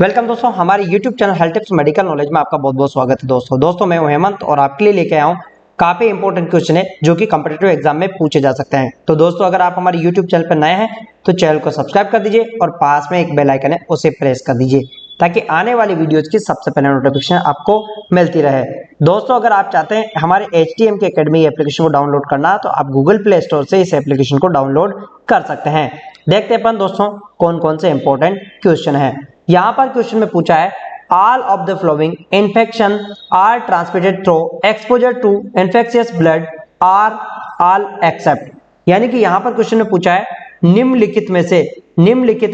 Welcome दोस्तों, हमारे YouTube channel health tips medical knowledge में आपका बहुत बहुत स्वागत है। दोस्तों मैं हूं हेमंत और आपके लिए लेके आया हूं काफी इंपॉर्टेंट क्वेश्चन है जो कि कॉम्पिटिटिव एग्जाम में पूछे जा सकते हैं। तो दोस्तों अगर आप हमारे YouTube चैनल पर नए हैं तो चैनल को सब्सक्राइब कर दीजिए और पास में एक बेल आइकन है उसे प्रेस कर दीजिए ताकि आने वाली वीडियोज की सबसे पहले नोटिफिकेशन आपको मिलती रहे। दोस्तों अगर आप चाहते हैं हमारे HTM के एकेडमी एप्लीकेशन को डाउनलोड करना तो आप गूगल प्ले स्टोर से इस एप्लीकेशन को डाउनलोड कर सकते हैं। देखते हैं अपन दोस्तों कौन कौन से इंपॉर्टेंट क्वेश्चन है। यहाँ पर क्वेश्चन में पूछा है all of the following infection are transmitted through exposure to infectious blood are all except, यानी कि यहाँ पर क्वेश्चन में पूछा है निम्नलिखित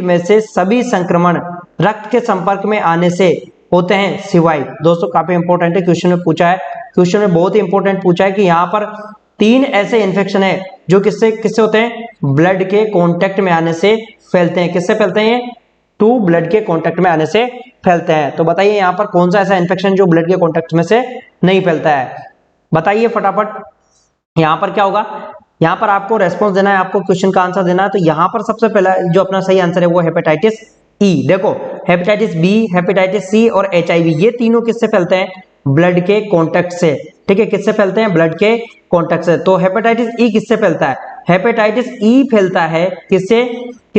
में से सभी संक्रमण रक्त के संपर्क में आने से होते हैं सिवाय। दोस्तों काफी इंपॉर्टेंट है, क्वेश्चन में पूछा है, क्वेश्चन में बहुत ही इंपॉर्टेंट पूछा है कि यहाँ पर 3 ऐसे इन्फेक्शन है जो किससे होते हैं, ब्लड के कांटेक्ट में आने से फैलते हैं। किससे फैलते हैं? टू ब्लड के कांटेक्ट में आने से फैलते हैं। तो बताइए यहाँ पर कौन सा ऐसा इन्फेक्शन जो ब्लड के कांटेक्ट में से नहीं फैलता है, बताइए फटाफट। यहाँ पर क्या होगा, यहाँ पर आपको रेस्पॉन्स देना है, आपको क्वेश्चन का आंसर देना है। तो यहाँ पर सबसे पहला जो अपना सही आंसर है वो हेपेटाइटिस ई। देखो हेपेटाइटिस बी, हेपेटाइटिस सी और HIV ये तीनों किससे फैलते हैं? ब्लड के कॉन्टेक्ट से। ठीक है, किससे फैलते हैं? ब्लड के कॉन्टेक्ट से। तो हेपेटाइटिस ई किससे फैलता है? हेपेटाइटिस ई फैलता है किससे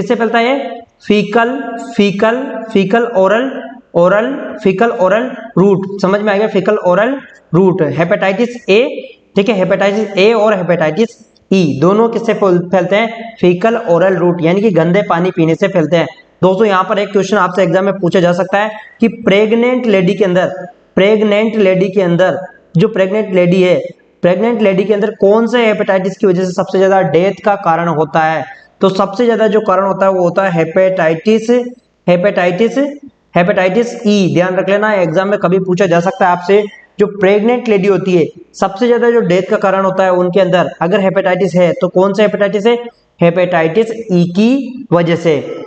फैलता है? Faecal oral route. समझ में आ गया? Faecal oral route hepatitis A. ठीक है, हेपेटाइटिस ए और हेपेटाइटिस ई दोनों किससे फैलते हैं? फीकल ओरल रूट, यानी कि गंदे पानी पीने से फैलते हैं। दोस्तों यहाँ पर एक क्वेश्चन आपसे एग्जाम में पूछा जा सकता है कि प्रेग्नेंट लेडी के अंदर जो प्रेग्नेंट लेडी के अंदर कौन से हेपेटाइटिस की वजह से सबसे ज्यादा डेथ का कारण होता है? तो सबसे ज्यादा जो कारण होता है वो होता है हेपेटाइटिस ई। ध्यान रख लेना, एग्जाम में कभी पूछा जा सकता है आपसे, जो प्रेग्नेंट लेडी होती है सबसे ज्यादा जो डेथ का कारण होता है उनके अंदर अगर हेपेटाइटिस है तो कौन सा हेपेटाइटिस है? हेपेटाइटिस ई की वजह से।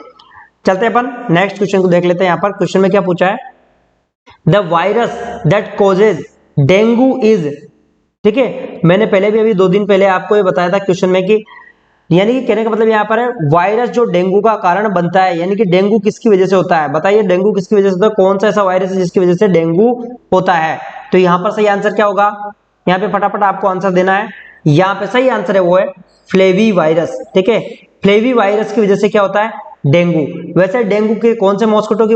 चलते हैं अपन नेक्स्ट क्वेश्चन को देख लेते हैं। यहाँ पर क्वेश्चन में क्या पूछा है? The virus that causes dengue is. ठीक है, मैंने पहले भी अभी 2 दिन पहले आपको ये बताया था क्वेश्चन में कि यानी कि कहने का मतलब यहाँ पर है वायरस जो डेंगू का कारण बनता है, यानी कि डेंगू किसकी वजह से होता है? बताइए डेंगू किसकी वजह से होता है? कौन सा ऐसा वायरस है जिसकी वजह से डेंगू होता है? तो यहाँ पर सही आंसर क्या होगा? यहाँ पे फटाफट आपको आंसर देना है। यहाँ पे सही आंसर है वो है फ्लेवी वायरस। ठीक है, फ्लेवी वायरस की वजह से क्या होता है? डेंगू। वैसे डेंगू के कौन से मॉस्किटो की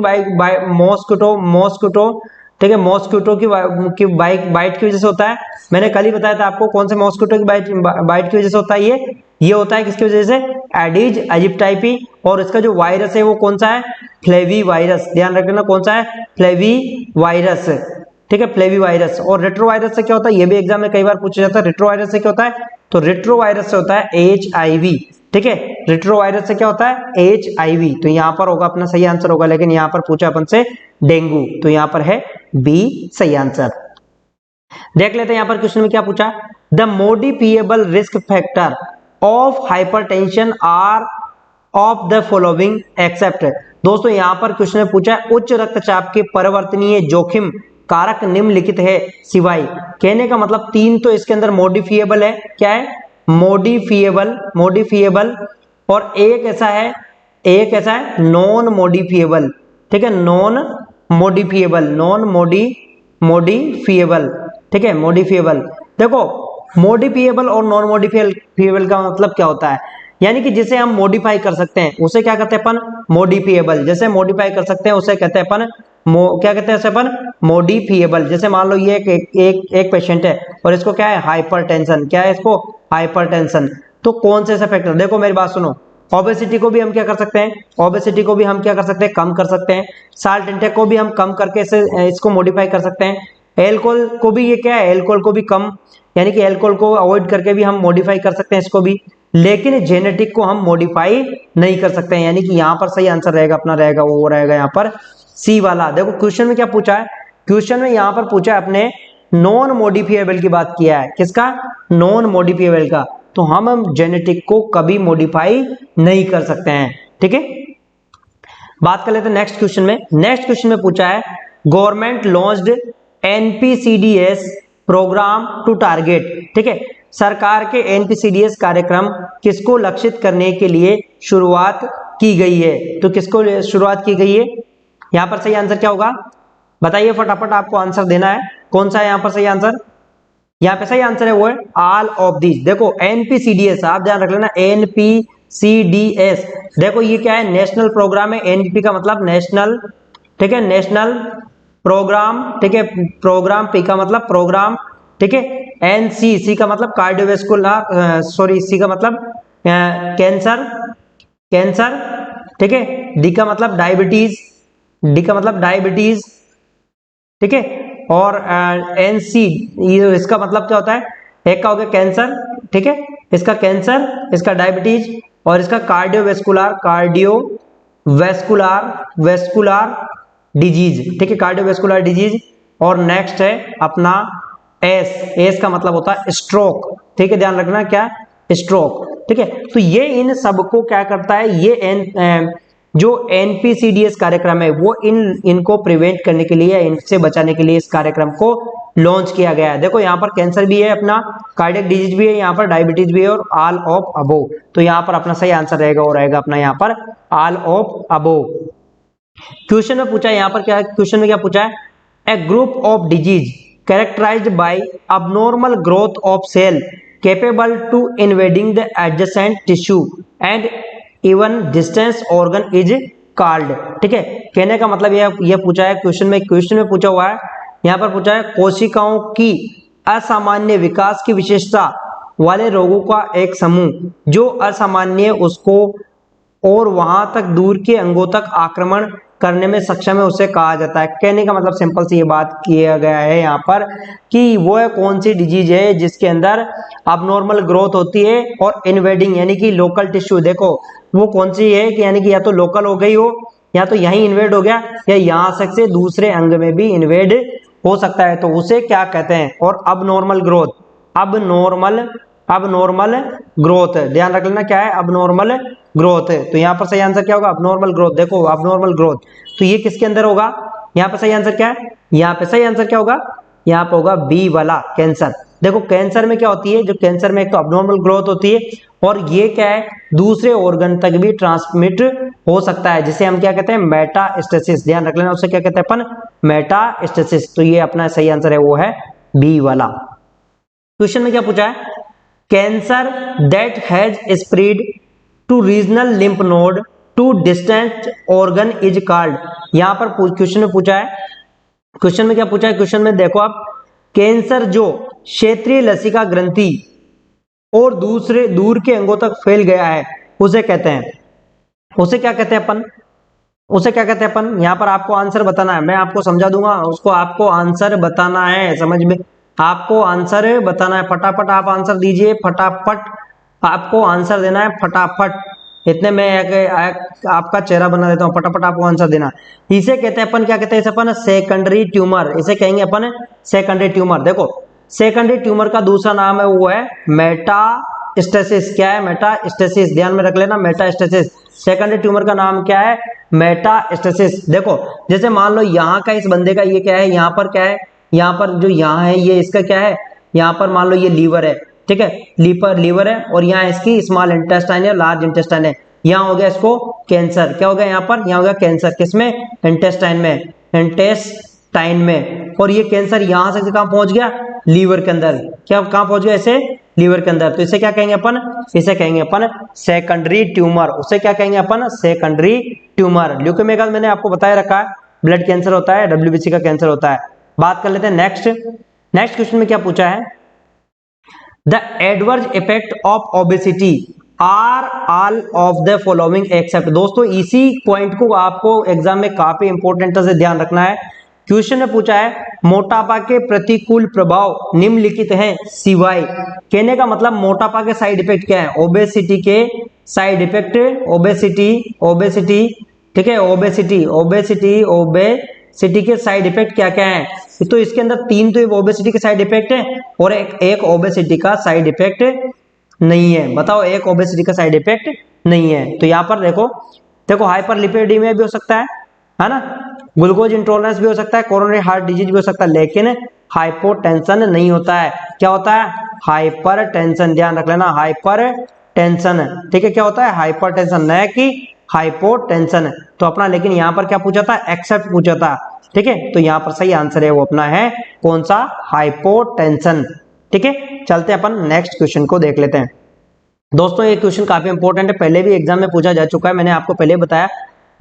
मॉस्किटो ठीक है, मॉस्किटो की बाइट की वजह से होता है। मैंने कल ही बताया था आपको कौन से मॉस्किटो की बाइट की वजह से होता है। ये होता है किसकी वजह से? एडिज इजिप्टाइपी। और इसका जो वायरस है वो कौन सा है? Flavi virus. ध्यान रखना कौन सा है? Flavi virus. ठीक है, फ्लेवी वायरस। और रेट्रो वायरस से क्या होता है? ये भी एग्जाम में कई बार पूछा जाता है। रेट्रो वायरस से क्या होता है? तो रेट्रो वायरस से होता है HIV। ठीक है, रेट्रो वायरस से क्या होता है? HIV। तो यहाँ पर होगा अपना सही आंसर होगा, लेकिन यहाँ पर पूछा अपन से डेंगू, तो यहाँ पर है B सही आंसर। देख लेते हैं यहाँ पर क्वेश्चन में क्या पूछा। The modifiable risk factor of hypertension are of the following except. दोस्तों यहाँ पर क्वेश्चन में पूछा है उच्च रक्तचाप के परिवर्तनीय जोखिम कारक निम्नलिखित है सिवाय। कहने का मतलब 3 तो इसके अंदर मॉडिफिएबल है। क्या है? मॉडिफिएबल। और एक ऐसा है नॉन मॉडिफिएबल। ठीक है, नॉन मॉडिफिएबल। ठीक है, मॉडिफिएबल। देखो मॉडिफिएबल और नॉन मॉडिफिएबल का मतलब क्या होता है? यानी कि जिसे हम मॉडिफाई कर सकते हैं उसे क्या कहते हैं अपन? मॉडिफिएबल। जैसे मॉडिफाई कर सकते हैं उसे कहते हैं अपन क्या कहते हैं? अपन मॉडिफिएबल। जैसे मान लो ये एक पेशेंट है और इसको क्या है? हाइपरटेंशन। क्या है इसको? हाइपरटेंशन। तो कौन से फैक्टर? देखो मेरी बात सुनो, ओबेसिटी को भी हम क्या कर सकते हैं? कम कर सकते हैं। साल्ट इंटेक को भी हम कम करके इसको मॉडिफाई कर सकते हैं। एल्कोहल को भी ये क्या है? एल्कोहल को भी कम, यानी कि एल्कोहल को अवॉइड करके भी हम मॉडिफाई कर सकते हैं इसको भी। लेकिन जेनेटिक को हम मॉडिफाई नहीं कर सकते हैं, यानी कि यहाँ पर सही आंसर रहेगा अपना वो रहेगा यहाँ पर C वाला। देखो क्वेश्चन में क्या पूछा है? क्वेश्चन में यहाँ पर पूछा है अपने नॉन मॉडिफिएबल की बात किया है। किसका? नॉन मॉडिफिएबल का। तो हम जेनेटिक को कभी मॉडिफाई नहीं कर सकते हैं। ठीक है, बात कर लेते हैं नेक्स्ट क्वेश्चन में। नेक्स्ट क्वेश्चन में पूछा है government launched NPCDS programme to target. ठीक है, सरकार के NPCDS कार्यक्रम किसको लक्षित करने के लिए शुरुआत की गई है? तो किसको शुरुआत की गई है? यहाँ पर सही आंसर क्या होगा बताइए फटाफट, आपको आंसर देना है। कौन सा है यहाँ पर सही आंसर? यहाँ पे सही आंसर है वो है ऑल ऑफ दीज। देखो एनपीसीडीएस, आप ध्यान रख लेना, एनपीसीडीएस। देखो ये क्या है? नेशनल प्रोग्राम है। एनपी का मतलब नेशनल, ठीक है, नेशनल प्रोग्राम, ठीक है, प्रोग्राम, पी का मतलब प्रोग्राम, ठीक है, एनसी, सी का मतलब कार्डियोवेस्कुलर, सॉरी सी का मतलब कैंसर, कैंसर, ठीक है, डी का मतलब डायबिटीज, डी का मतलब डायबिटीज, ठीक है, और एनसी इसका मतलब क्या होता है? एक का हो गया कैंसर, ठीक है, इसका कैंसर, इसका डायबिटीज और इसका कार्डियोवेस्कुलर, वेस्कुलर डिजीज, ठीक है, कार्डियोवेस्कुलर डिजीज। और नेक्स्ट है अपना एस, एस का मतलब होता है स्ट्रोक, ठीक है, ध्यान रखना क्या? स्ट्रोक, ठीक है। तो ये इन सबको क्या करता है? ये जो एनपीसीडीएस कार्यक्रम है वो इनको प्रिवेंट करने के लिए, इनसे बचाने के लिए इस कार्यक्रम को लॉन्च किया गया है। देखो यहाँ पर कैंसर भी है, अपना कार्डियक डिजीज भी है, यहाँ पर डायबिटीज भी है और ऑल ऑफ अबोव। तो यहाँ पर अपना सही आंसर रहेगा और रहेगा अपना यहाँ पर ऑल ऑफ अबोव। क्वेश्चन में पूछा है यहाँ पर क्या है? क्वेश्चन में क्या पूछा है? A group of disease characterized by abnormal growth of cell capable to invading the adjacent tissue and even distance organ is called, ठीक है। कहने का मतलब यह पूछा है क्वेश्चन में पूछा हुआ है, यहाँ पर पूछा है कोशिकाओं की असामान्य विकास की विशेषता वाले रोगों का एक समूह जो असामान्य उसको और वहां तक दूर के अंगों तक आक्रमण करने में सक्षम है, उसे कहा जाता है। कहने का मतलब सिंपल सी ये बात किया गया है यहाँ पर कि वो है कौन सी डिजीज है जिसके अंदर अबनॉर्मल ग्रोथ होती है और इन्वेडिंग यानी कि लोकल टिश्यू। देखो वो कौन सी है कि यानी कि या तो लोकल हो गई हो या तो यहीं इन्वेड हो गया या यहाँ से दूसरे अंग में भी इन्वेड हो सकता है, तो उसे क्या कहते हैं? और अबनॉर्मल ग्रोथ, अबनॉर्मल ग्रोथ, ध्यान रख लेना क्या है? Abnormal growth. तो यहाँ पर सही आंसर क्या होगा? Abnormal growth. देखो अबनॉर्मल ग्रोथ, तो ये किसके अंदर होगा? यहाँ पे सही आंसर क्या है? यहाँ पे सही आंसर क्या होगा? यहाँ पे होगा बी वाला, कैंसर। देखो कैंसर में क्या होती है? जो कैंसर में एक तो अबनॉर्मल ग्रोथ होती है और ये क्या है? दूसरे ऑर्गन तक भी ट्रांसमिट हो सकता है, जिसे हम क्या कहते हैं? मेटास्टेसिस। ध्यान रख लेना, उसे क्या कहते हैं अपन? मेटास्टेसिस। तो ये अपना सही आंसर है वो है बी वाला। क्वेश्चन में क्या पूछा है? Cancer that has spread to regional lymph node to distant organ is called. यहां पर क्वेश्चन में पूछा है, क्वेश्चन में क्या पूछा है? क्वेश्चन में देखो आप, कैंसर जो क्षेत्रीय लसिका ग्रंथि और दूसरे दूर के अंगों तक फैल गया है उसे कहते हैं, उसे क्या कहते हैं अपन? उसे क्या कहते हैं अपन? यहाँ पर आपको आंसर बताना है, मैं आपको समझा दूंगा, उसको आपको आंसर बताना है, समझ में? आपको आंसर बताना है, फटाफट आप आंसर दीजिए, फटाफट आपको आंसर देना है, फटाफट। इतने में आपका चेहरा बना देता हूँ, फटाफट आपको आंसर देना। इसे कहते हैं अपन, क्या कहते हैं इसे अपन? Secondary tumour. इसे कहेंगे अपन सेकेंडरी ट्यूमर। देखो सेकेंडरी ट्यूमर का दूसरा नाम है वो है मेटास्टेसिस। क्या है? मेटास्टेसिस। ध्यान में रख लेना, मेटास्टेसिस। सेकेंडरी ट्यूमर का नाम क्या है? मेटास्टेसिस। देखो जैसे मान लो यहाँ का इस बंदे का ये क्या है? यहाँ पर क्या है? यहाँ पर जो यहाँ है ये इसका क्या है? यहाँ पर मान लो ये लीवर है, ठीक है, लीवर है और यहाँ इसकी स्मॉल इंटेस्टाइन है, लार्ज इंटेस्टाइन है। यहाँ हो गया इसको कैंसर। क्या हो गया यहाँ पर? यहाँ हो गया कैंसर। किसमें? इंटेस्टाइन में, इंटेस्टाइन में। और ये कैंसर यहाँ से कहाँ पहुंच गया? लीवर के अंदर। क्या कहाँ पहुंच गया? इसे लीवर के अंदर। तो इसे क्या कहेंगे अपन? इसे कहेंगे अपन सेकेंडरी ट्यूमर। उसे क्या कहेंगे अपन? Secondary tumour. ल्यूकेमिया का मैंने आपको बताया रखा है, ब्लड कैंसर होता है, डब्ल्यूबीसी का कैंसर होता है। बात कर लेते हैं नेक्स्ट क्वेश्चन में क्या पूछा है? The adverse effect of obesity are all of the following except. दोस्तों इसी पॉइंट को आपको एग्जाम में काफी इंपॉर्टेंट से ध्यान रखना है। क्वेश्चन में पूछा है मोटापा के प्रतिकूल प्रभाव निम्नलिखित हैं सिवाय। कहने का मतलब मोटापा के साइड इफेक्ट क्या है? ओबेसिटी के साइड इफेक्ट, ओबेसिटी, ठीक है, ओबेसिटी के साइड इफेक्ट क्या क्या है? तो इसके अंदर तीन तो ओबेसिटी के साइड इफेक्ट है और एक ओबेसिटी का साइड इफेक्ट नहीं है। बताओ, एक ओबेसिटी का साइड इफेक्ट नहीं है। तो यहाँ पर देखो हाइपरलिपिडेमिया भी हो सकता है ना, ग्लूकोज इंटॉलरेंस भी हो सकता है, कोरोनरी हार्ट डिजीज भी हो सकता है, लेकिन हाइपोटेंशन नहीं होता है। क्या होता है? हाइपरटेंशन। ध्यान रख लेना, हाइपरटेंशन, ठीक है। क्या होता है? हाइपरटेंशन, न कि हाइपोटेंशन। तो अपना लेकिन यहाँ पर क्या पूछा था, एक्सेप्ट पूछा था, ठीक है। तो यहाँ पर सही आंसर है वो अपना है कौन सा, हाइपोटेंशन, ठीक है। चलते हैं अपन नेक्स्ट क्वेश्चन को देख लेते हैं। दोस्तों ये क्वेश्चन काफी इंपॉर्टेंट है, पहले भी एग्जाम में पूछा जा चुका है, मैंने आपको पहले बताया।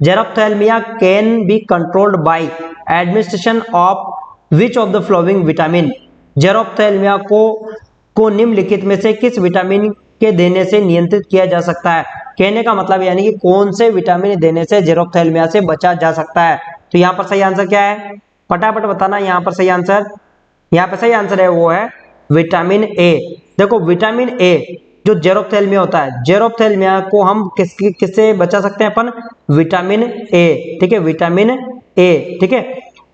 Xerophthalmia can be controlled by administration of which of the following vitamin. Xerophthalmia को निम्नलिखित में से किस विटामिन के देने से नियंत्रित किया जा सकता है। कहने का मतलब यानी कि कौन से विटामिन देने से जेरोप्थेल्मिया से बचा जा सकता है। तो यहाँ पर सही आंसर क्या है, फटाफट बताना। यहाँ पर सही आंसर, यहाँ पे सही आंसर है वो है विटामिन ए। देखो विटामिन ए जो जेरोप्थेल्मिया होता है, जेरोप्थेल्मिया को हम किससे बचा सकते हैं अपन, विटामिन ए, ठीक है, विटामिन ए, ठीक है।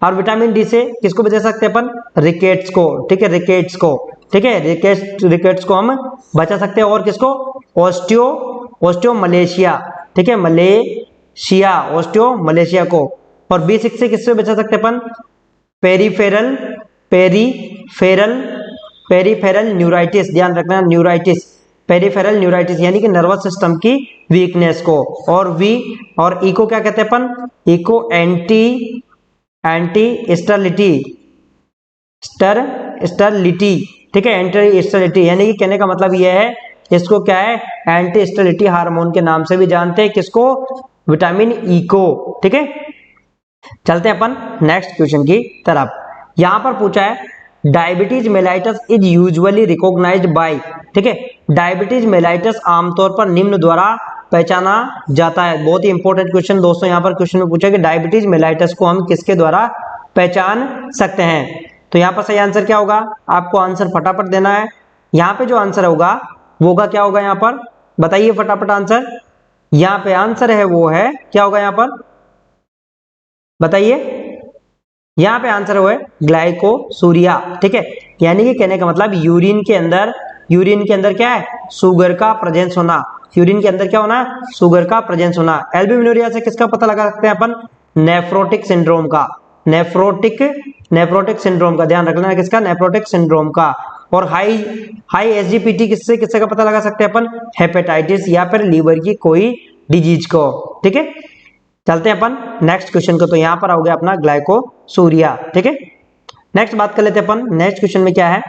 और विटामिन डी से किसको बचा सकते हैं अपन, रिकेट्स को, ठीक है, रिकेट्स को, ठीक है, रिकेट्स को हम बचा सकते हैं। और किसको, ऑस्टियो मलेशिया, ठीक है, ऑस्टियो मलेशिया को। और बी6 से किससे बचा सकते हैं अपन, पेरीफेरल न्यूराइटिस, ध्यान रखना, न्यूराइटिस, पेरीफेरल न्यूराइटिस यानी कि नर्वस सिस्टम की वीकनेस को। और ई को क्या कहते हैं अपन, ई को एंटी स्टरलिटी, ठीक है, एंटी स्टरलिटी यानी कि कहने का मतलब यह है, इसको क्या है, एंटी स्टरलिटी हार्मोन के नाम से भी जानते हैं किसको, विटामिन ई को, ठीक है। चलते हैं अपन नेक्स्ट क्वेश्चन की तरफ। यहां पर पूछा है diabetes mellitus is usually recognised by, ठीक है, डायबिटीज मेलाइटस आमतौर पर निम्न द्वारा पहचाना जाता है। बहुत ही इंपॉर्टेंट क्वेश्चन दोस्तों, यहाँ पर क्वेश्चन में पूछा कि डायबिटीज मेलाइटस को हम किसके द्वारा पहचान सकते हैं। तो यहाँ पर सही आंसर क्या होगा, आपको आंसर फटाफट देना है। यहाँ पे जो आंसर होगा वो होगा क्या होगा, यहाँ पर बताइए फटाफट आंसर। यहाँ पे आंसर है वो है क्या होगा, यहाँ पर बताइए। यहाँ पे आंसर वो है ग्लाइकोसूरिया, ठीक है, यानी कि कहने का मतलब यूरिन के अंदर क्या है, शुगर का प्रेजेंस होना, यूरिन के अंदर क्या होना, शुगर का प्रेजेंस होना। एल्ब्यूमिनुरिया से किसका पता लगा सकते हैं अपन, नेफ्रोटिक सिंड्रोम का, नेफ्रोटिक सिंड्रोम का, ध्यान रखना किसका, नेफ्रोटिक सिंड्रोम का। और हाई एसजीपीटी किससे का पता लगा सकते हैं अपन, हेपेटाइटिस या फिर लीवर की कोई डिजीज को, ठीक है। चलते हैं अपन नेक्स्ट क्वेश्चन को। तो यहाँ पर हो गया अपना ग्लाइकोसूरिया, ठीक है। नेक्स्ट बात कर लेते हैं अपन, नेक्स्ट क्वेश्चन में क्या है,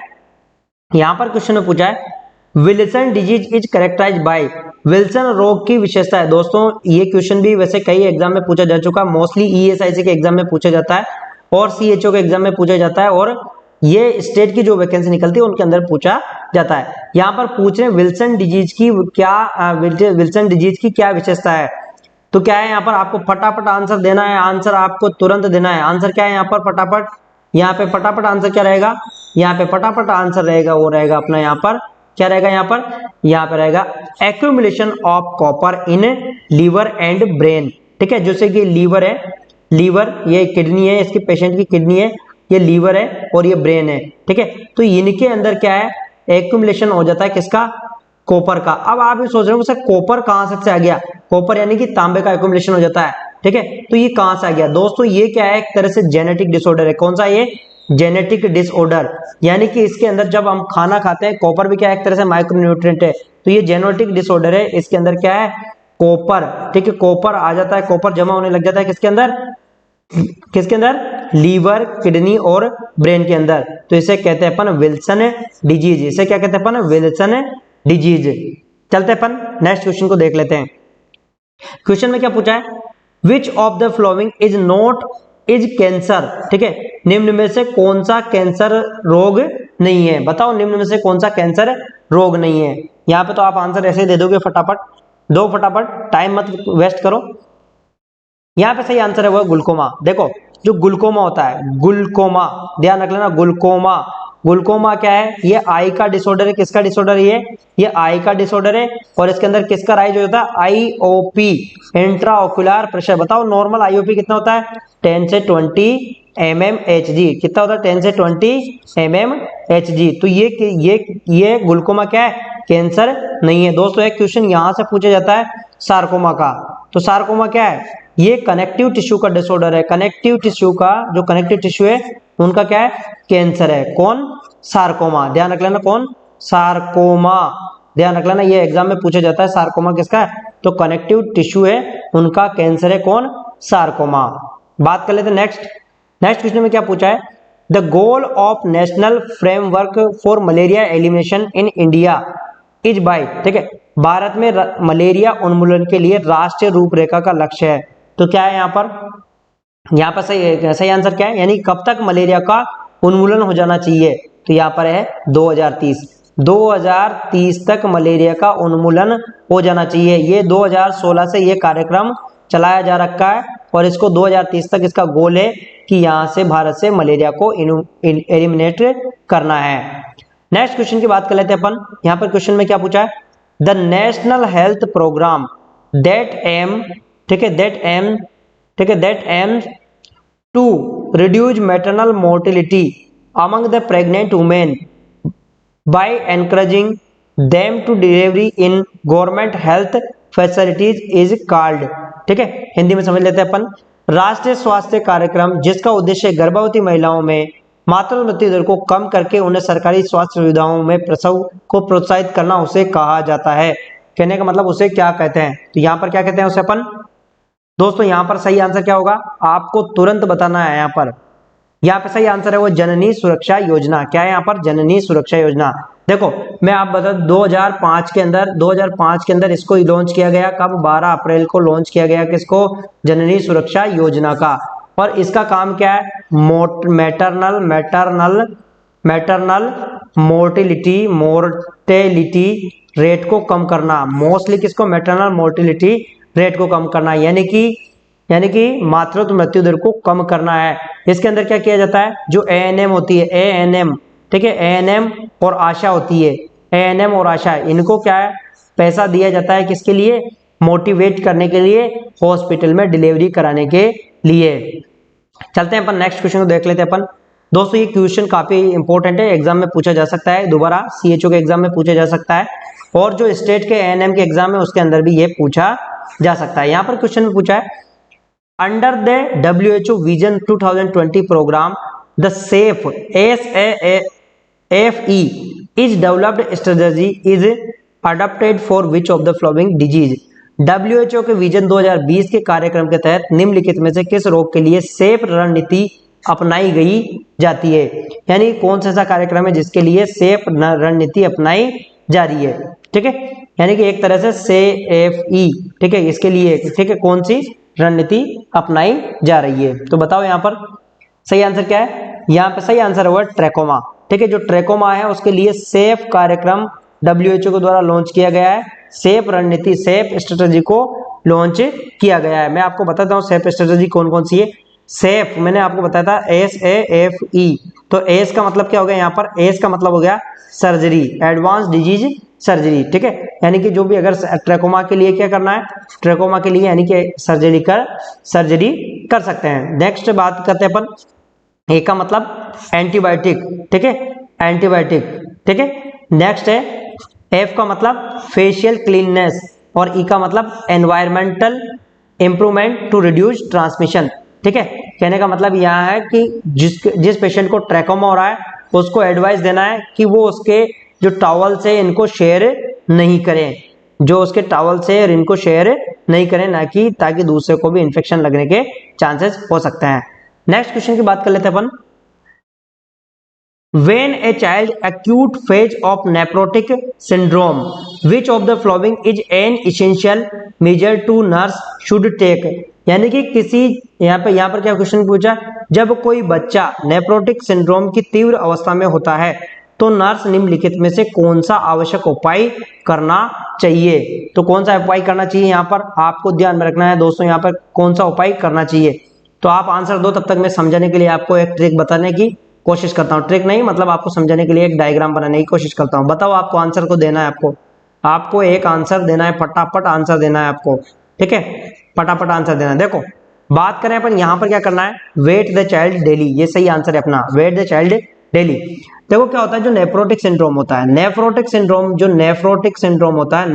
यहाँ पर क्वेश्चन में पूछा है Wilson disease is characterised by, Wilson रोग की विशेषता है। दोस्तों ये क्वेश्चन भी वैसे कई एग्जाम में पूछा जा चुका, मोस्टली ईएसआईसी के एग्जाम में पूछा जाता है और सीएचओ के एग्जाम में पूछा जाता है, और ये स्टेट की जो वैकेंसी निकलती है उनके अंदर पूछा जाता है। यहाँ पर पूछ रहे हैं विल्सन डिजीज की क्या विशेषता है। तो क्या है, यहाँ पर आपको फटाफट आंसर देना है, आंसर आपको तुरंत देना है। आंसर क्या है यहाँ पर फटाफट, यहाँ पे फटाफट आंसर क्या रहेगा, यहाँ पे फटाफट आंसर रहेगा वो रहेगा अपना, यहाँ पर क्या रहेगा, यहाँ पर रहेगा accumulation of copper in liver and brain, ठीक है। जैसे कि लीवर है, लीवर ये किडनी है, इसके पेशेंट की किडनी है, ये लीवर है और ये ब्रेन है, ठीक है। तो इनके अंदर क्या है, एक्यूमुलेशन हो जाता है किसका, कॉपर का। अब आप ये सोच रहे हो सर कॉपर कहां से आ गया, कॉपर यानी कि तांबे का एक्यूमुलेशन हो जाता है, ठीक है। तो ये कहां से आ गया दोस्तों, ये क्या है, एक तरह से जेनेटिक डिसऑर्डर है। कौन सा, ये जेनेटिक डिसऑर्डर, यानी कि इसके अंदर जब हम खाना खाते हैं, कॉपर भी क्या है, एक तरह से माइक्रोन्यूट्रिएंट है, तो ये जेनेटिक डिसऑर्डर है। इसके अंदर क्या है, कॉपर, ठीक है, कॉपर आ जाता है, कॉपर जमा होने लग जाता है किसके अंदर, लीवर, किडनी और ब्रेन के अंदर। तो इसे कहते हैं अपन विल्सन डिजीज, इसे क्या कहते हैं अपन, विल्सन डिजीज। चलते अपन नेक्स्ट क्वेश्चन को देख लेते हैं। क्वेश्चन में क्या पूछा है, विच of the following is cancer, ठीक है, निम्न में से कौन सा कैंसर रोग नहीं है, बताओ निम्न में से कौन सा कैंसर रोग नहीं है। यहाँ पे तो आप आंसर ऐसे दे दोगे फटाफट, दो फटाफट, टाइम मत वेस्ट करो। यहाँ पे सही आंसर है वो ग्लूकोमा। देखो जो ग्लूकोमा होता है, ग्लूकोमा ध्यान रख लेना, ग्लूकोमा क्या है, ये आई का डिसऑर्डर है। किसका डिसऑर्डर है ये आई का डिसऑर्डर है। और इसके अंदर किसका राइज होता है, आईओपी, इंट्राओक्युलर प्रेशर। बताओ नॉर्मल आईओपी कितना होता है, 10 से 20 mmHg। कितना होता है, 10 से 20 mmHg। तो ये ग्लूकोमा क्या है, कैंसर नहीं है। दोस्तों एक क्वेश्चन यहां से पूछा जाता है सार्कोमा का। तो सार्कोमा क्या है, ये कनेक्टिव टिश्यू का डिसऑर्डर है। कनेक्टिव टिश्यू का जो कनेक्टिव टिश्यू है उनका क्या है, कैंसर है। कौन, सार्कोमा, ध्यान रख लेना, कौन, सार्कोमा, ध्यान रख लेना, ये एग्जाम में पूछा जाता है सार्कोमा किसका है, तो कनेक्टिव टिश्यू है उनका कैंसर है कौन, सार्कोमा। बात कर लेते हैं नेक्स्ट क्वेश्चन में क्या पूछा है, the goal of national framework for malaria elimination in India is by, ठीक है, भारत में मलेरिया उन्मूलन के लिए राष्ट्रीय रूपरेखा का लक्ष्य है। तो क्या है यहाँ पर सही आंसर क्या है, यानी कब तक मलेरिया का उन्मूलन हो जाना चाहिए, तो यहाँ पर है 2030 तक मलेरिया का उन्मूलन हो जाना चाहिए। ये 2016 से ये कार्यक्रम चलाया जा रखा है और इसको 2030 तक इसका गोल है कि यहाँ से भारत से मलेरिया को एलिमिनेट करना है। नेक्स्ट क्वेश्चन की बात कर लेते हैं अपन। यहाँ पर क्वेश्चन में क्या पूछा है, the national health programme that aim, ठीक है, that aim to reduce maternal mortality among the pregnant women by encouraging them to delivery in government health facilities is called, ठीक है, हिंदी में समझ लेते हैं अपन। राष्ट्रीय स्वास्थ्य कार्यक्रम जिसका उद्देश्य गर्भवती महिलाओं में मातृ मृत्यु दर को कम करके उन्हें सरकारी स्वास्थ्य सुविधाओं में प्रसव को प्रोत्साहित करना, उसे कहा जाता है। कहने का मतलब उसे क्या कहते हैं, तो यहाँ पर क्या कहते हैं उसे अपन। दोस्तों यहाँ पर सही आंसर क्या होगा, आपको तुरंत बताना है। यहाँ पे सही आंसर है वो जननी सुरक्षा योजना। क्या है यहाँ पर, जननी सुरक्षा योजना। देखो मैं आप बता 2005 के अंदर इसको लॉन्च किया गया, कब, 12 अप्रैल को लॉन्च किया गया किसको, जननी सुरक्षा योजना का। और इसका काम क्या है, मैटरनल मोर्टेलिटी रेट को कम करना, मोस्टली किसको, मैटरनल मोर्टेलिटी रेट को कम करना, यानी कि मातृत्व मृत्यु दर को कम करना है। इसके अंदर क्या किया जाता है, जो एएनएम होती है, एएनएम, ठीक है, एएनएम और आशा होती है, एएनएम और आशा, इनको क्या है, पैसा दिया जाता है किसके लिए, मोटिवेट करने के लिए, हॉस्पिटल में डिलीवरी कराने के लिए। चलते हैं अपन नेक्स्ट क्वेश्चन को देख लेते हैं अपन। दोस्तों ये क्वेश्चन काफी इंपॉर्टेंट है, एग्जाम में पूछा जा सकता है, दोबारा सीएचओ के एग्जाम में पूछा जा सकता है, और जो स्टेट के एएनएम के एग्जाम है उसके अंदर भी ये पूछा जा सकता है। यहाँ पर क्वेश्चन में पूछा है, Under the WHO Vision 2020 program, the SAFE is developed strategy is adopted for which of the following disease? WHO के विजन 2020 के कार्यक्रम के तहत निम्नलिखित में से किस रोग के लिए सेफ रणनीति अपनाई गई जाती है, यानी कौन सा ऐसा कार्यक्रम है जिसके लिए सेफ रणनीति अपनाई जा रही है, ठीक है, यानी कि एक तरह से SAFE, ठीक है, इसके लिए, ठीक है, कौन सी रणनीति अपनाई जा रही है। तो बताओ यहाँ पर सही आंसर क्या है, यहाँ पे सही आंसर है वो ट्रैकोमा, ठीक है, जो ट्रैकोमा है उसके लिए सेफ कार्यक्रम WHO के द्वारा लॉन्च किया गया है, सेफ रणनीति, सेफ स्ट्रेटेजी को लॉन्च किया गया है। मैं आपको बताता हूँ सेफ स्ट्रेटेजी कौन कौन सी है। सेफ मैंने आपको बताया था SAFE, तो एस का मतलब क्या हो गया, यहाँ पर एस का मतलब हो गया सर्जरी, एडवांस डिजीज सर्जरी, ठीक है, यानी कि जो भी अगर ट्रैकोमा के लिए क्या करना है, ट्रैकोमा के लिए यानी कि सर्जरी कर सकते हैं। नेक्स्ट बात करते हैं अपन, ए का मतलब एंटीबायोटिक, ठीक है, एंटीबायोटिक, ठीक है। नेक्स्ट है एफ का मतलब फेशियल क्लीननेस और ई का मतलब environmental improvement to reduce transmission, ठीक है। कहने का मतलब यहाँ है कि जिस पेशेंट को ट्रैकोमा हो रहा है उसको एडवाइस देना है कि वो उसके जो टॉवल्स है इनको शेयर नहीं करें, जो उसके टॉवल्स है इनको शेयर नहीं करें, ना कि ताकि दूसरे को भी इन्फेक्शन लगने के चांसेस हो सकते हैं। नेक्स्ट क्वेश्चन की बात कर लेते हैं अपन। When a child acute phase of nephrotic syndrome, which of the following is an essential measure to nurse should take? यानी कि किसी यहाँ पर क्या क्वेश्चन पूछा, जब कोई बच्चा नेफ्रोटिक सिंड्रोम की तीव्र अवस्था में होता है तो नर्स निम्नलिखित में से कौन सा आवश्यक उपाय करना चाहिए। तो कौन सा उपाय करना चाहिए यहाँ पर आपको ध्यान में रखना है दोस्तों, यहाँ पर कौन सा उपाय करना चाहिए। तो आप आंसर दो, तब तक मैं समझाने के लिए आपको एक ट्रिक बताने की कोशिश करता हूँ, ट्रिक नहीं मतलब आपको समझाने के लिए एक डायग्राम बनाने की कोशिश करता हूँ। बताओ आपको आंसर को देना है, आपको एक आंसर देना है, फटाफट आंसर देना है आपको, ठीक है, फटाफट आंसर देना है। देखो बात करें अपन यहाँ पर क्या करना है, वेट द चाइल्ड डेली, ये सही आंसर है अपना, वेट द चाइल्ड डेली। देखो क्या होता है, जो नेफ्रोटिक सिंड्रोम होता है, नेफ्रोटिक सिंड्रोम होता है,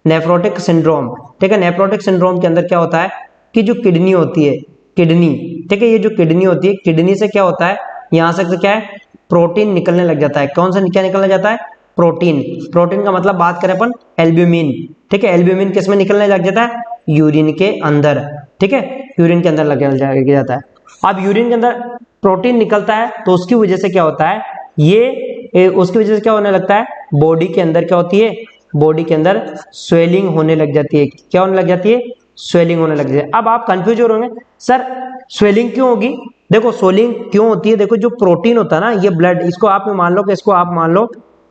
नेफ्रोटिक सिंड्रोम, ठीक है। नेफ्रोटिक सिंड्रोम के अंदर क्या होता है कि जो किडनी होती है, किडनी, ठीक है, ये जो किडनी होती है, किडनी से क्या होता है, यहाँ से क्या है, प्रोटीन निकलने लग जाता है। कौन सा क्या निकलने जाता है, प्रोटीन। प्रोटीन का मतलब बात करें अपन एल्ब्यूमिन, ठीक है, एल्ब्यूमिन किस में निकलने लग जाता है, यूरिन के अंदर, ठीक है, यूरिन के अंदर लग जाता है। अब यूरिन के अंदर प्रोटीन निकलता है तो उसकी वजह से क्या होता है, ये उसकी वजह से क्या होने लगता है, बॉडी के अंदर क्या होती है, बॉडी के अंदर स्वेलिंग होने लग जाती है। क्या होने लग जाती है, स्वेलिंग होने लग जाती है। अब आप कंफ्यूज हो रहे होंगे, सर स्वेलिंग क्यों होगी? देखो स्वेलिंग क्यों होती है, देखो जो प्रोटीन होता है ना, ये ब्लड, इसको आप मान लो कि इसको आप मान लो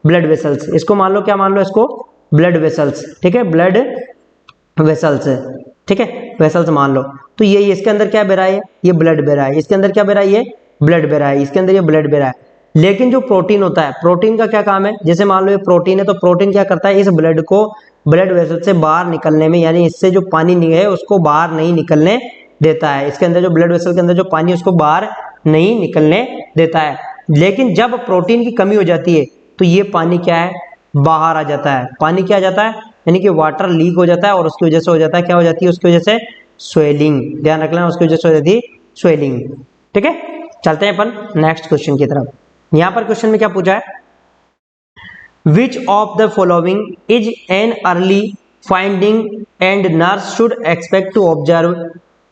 ब्लड वेसल्स, इसको मान लो क्या मान लो, इसको ब्लड वेसल्स, ठीक है, ब्लड वेसल्स, ठीक है, वेसल्स मान लो। तो ये इसके अंदर क्या बह रहा है, ये ब्लड बह रहा है, इसके अंदर क्या बह रहा है, ये ब्लड बह रहा है, इसके अंदर ये ब्लड बह रहा है। लेकिन जो प्रोटीन होता है, प्रोटीन का क्या काम है, जैसे मान लो ये प्रोटीन है, तो प्रोटीन क्या करता है, इस ब्लड को ब्लड वेसल से बाहर निकलने में, यानी इससे जो पानी है उसको बाहर नहीं निकलने देता है, इसके अंदर जो ब्लड वेसल के अंदर जो पानी है उसको बाहर नहीं निकलने देता है। लेकिन जब प्रोटीन की कमी हो जाती है तो ये पानी क्या है, बाहर आ जाता है, पानी क्या आ जाता है, यानी कि वाटर लीक हो जाता है, और उसकी वजह से हो जाता है, क्या हो जाती है, उसकी वजह से स्वेलिंग, ध्यान रखना, उसकी वजह से हो जाती है स्वेलिंग, ठीक है। चलते हैं अपन नेक्स्ट क्वेश्चन की तरफ। यहां पर क्वेश्चन में क्या पूछा है, Which of the following is an early finding and nurse should expect to observe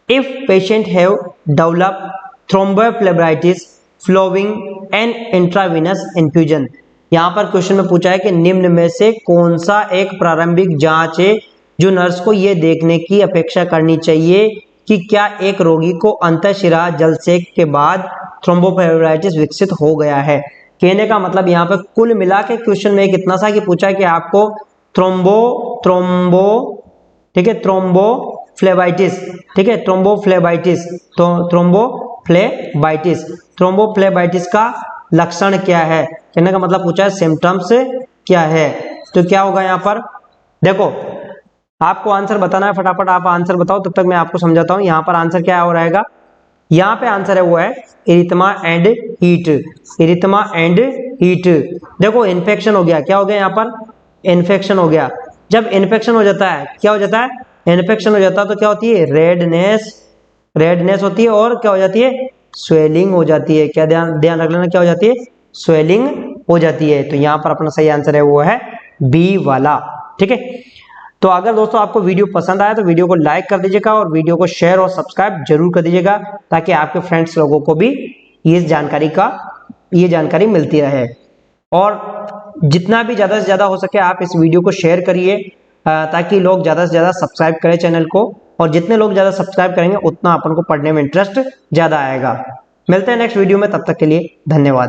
if patient have developed thrombophlebitis following an intravenous infusion? यहाँ पर क्वेश्चन में पूछा है कि निम्न में से कौन सा एक प्रारंभिक जांच है जो नर्स को यह देखने की अपेक्षा करनी चाहिए कि क्या एक रोगी को अंतःशिरा जलसेक के बाद थ्रोम्बोफ्लेबिटिस विकसित हो गया है। कहने का मतलब यहाँ पे कुल मिला के क्वेश्चन में कितना सा कि पूछा है कि आपको ठीक है, थ्रोम्बोफ्लेबाइटिस, ठीक है, थ्रोम्बोफ्लेबाइटिस का लक्षण क्या है, कहने का मतलब पूछा है सिम्टम्स क्या है। तो क्या होगा यहाँ पर, देखो आपको आंसर बताना है, फटाफट आप आंसर बताओ, तब तक मैं आपको समझाता हूँ। यहाँ पर आंसर क्या हो रहेगा, यहाँ पे आंसर है वो है erythema and heat, erythema and heat. देखो इन्फेक्शन हो गया, क्या हो गया यहाँ पर, इन्फेक्शन हो गया। जब इन्फेक्शन हो जाता है, क्या हो जाता है, इन्फेक्शन हो जाता है तो क्या होती है, रेडनेस होती है, और क्या हो जाती है, स्वेलिंग हो जाती है। क्या ध्यान रख लेना, क्या हो जाती है, स्वेलिंग हो जाती है। तो यहाँ पर अपना सही आंसर है वो है बी वाला, ठीक है। तो अगर दोस्तों आपको वीडियो पसंद आया तो वीडियो को लाइक कर दीजिएगा और वीडियो को शेयर और सब्सक्राइब जरूर कर दीजिएगा, ताकि आपके फ्रेंड्स लोगों को भी ये जानकारी मिलती रहे। और जितना भी ज़्यादा से ज़्यादा हो सके आप इस वीडियो को शेयर करिए, ताकि लोग ज़्यादा से ज़्यादा सब्सक्राइब करें चैनल को, और जितने लोग ज़्यादा सब्सक्राइब करेंगे उतना अपन को पढ़ने में इंटरेस्ट ज़्यादा आएगा। मिलते हैं नेक्स्ट वीडियो में, तब तक के लिए धन्यवाद।